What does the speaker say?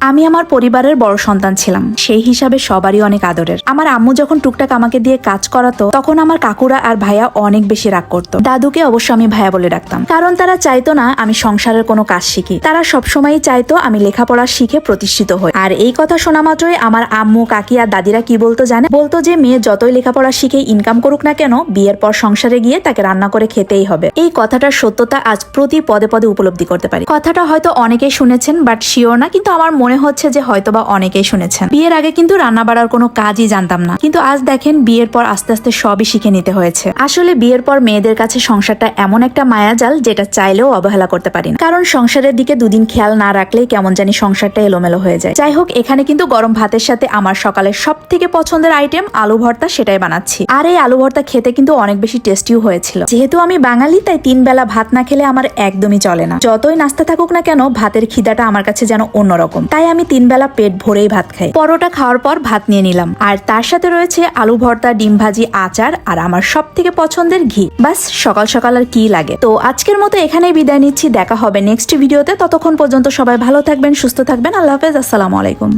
আমি আমার পরিবারের বড় সন্তান ছিলাম, সেই হিসাবে সবারই অনেক আদরের। আমার আম্মু যখন টুকটাক আমাকে দিয়ে কাজ করাতো তখন আমার কাকুরা আর ভাইয়া অনেক বেশি রাগ করতো। দাদুকে অবশ্য আমি ভাইয়া বলে ডাকতাম, কারণ তারা চাইতো না আমি সংসারের কোনো কাজ শিখি। তারা সবসময়ই চাইতো আমি লেখাপড়া শিখে প্রতিষ্ঠিত হই। আর এই কথা শোনা মাত্রই আমার আম্মু, কাকি আর দাদিরা কি বলতো জানে? বলতো যে মেয়ে যতই লেখাপড়া শিখে ইনকাম করুক না কেন, বিয়ের পর সংসারে গিয়ে তাকে রান্না করে খেতেই হবে। এই কথাটার সত্যতা আজ প্রতি পদে পদে উপলব্ধি করতে পারি। কথাটা হয়তো অনেকেই শুনেছেন, বাট শিওর না, কিন্তু আমার মনে হচ্ছে যে হয়তোবা অনেকেই শুনেছেন। বিয়ের আগে কিন্তু রান্না বাড়ার কোনো কাজই জানতাম না, কিন্তু আজ দেখেন বিয়ের পর আস্তে আস্তে সবই শিখে নিতে হয়েছে। আসলে বিয়ের পর মেয়েদের কাছে সংসারটা এমন একটা মায়াজাল যেটা চাইলেও অবহেলা করতে পারি না, কারণ সংসারের দিকে দুদিন খেয়াল না রাখলেই কেমন জানি সংসারটা এলোমেলো হয়ে যায়। যাই হোক, এখানে কিন্তু গরম ভাতের সাথে আমার সকালের সব থেকে পছন্দের আইটেম আলু ভর্তা, সেটাই বানাচ্ছি। আর এই আলু ভর্তা খেতে কিন্তু অনেক বেশি টেস্টিও হয়েছিল। যেহেতু আমি বাঙালি, তাই 3 বেলা ভাত না খেলে আমার একদমই চলে না। যতই নাস্তা থাকুক না কেন, ভাতের খিদাটা আমার কাছে যেন অন্যরকম। তাই আমি 3 বেলা পেট ভরেই ভাত খাই। পরোটা খাওয়ার পর ভাত নিয়ে নিলাম, আর তার সাথে রয়েছে আলু ভর্তা, ডিম ভাজি, আচার আর আমার সব থেকে পছন্দের ঘি। বাস, সকাল সকাল আর কি লাগে। তো আজকের মতো এখানেই বিদায় নিচ্ছি। দেখা হবে নেক্সট ভিডিওতে। ততক্ষণ পর্যন্ত সবাই ভালো থাকবেন, সুস্থ থাকবেন। আল্লাহ হাফেজ, আসসালামু আলাইকুম।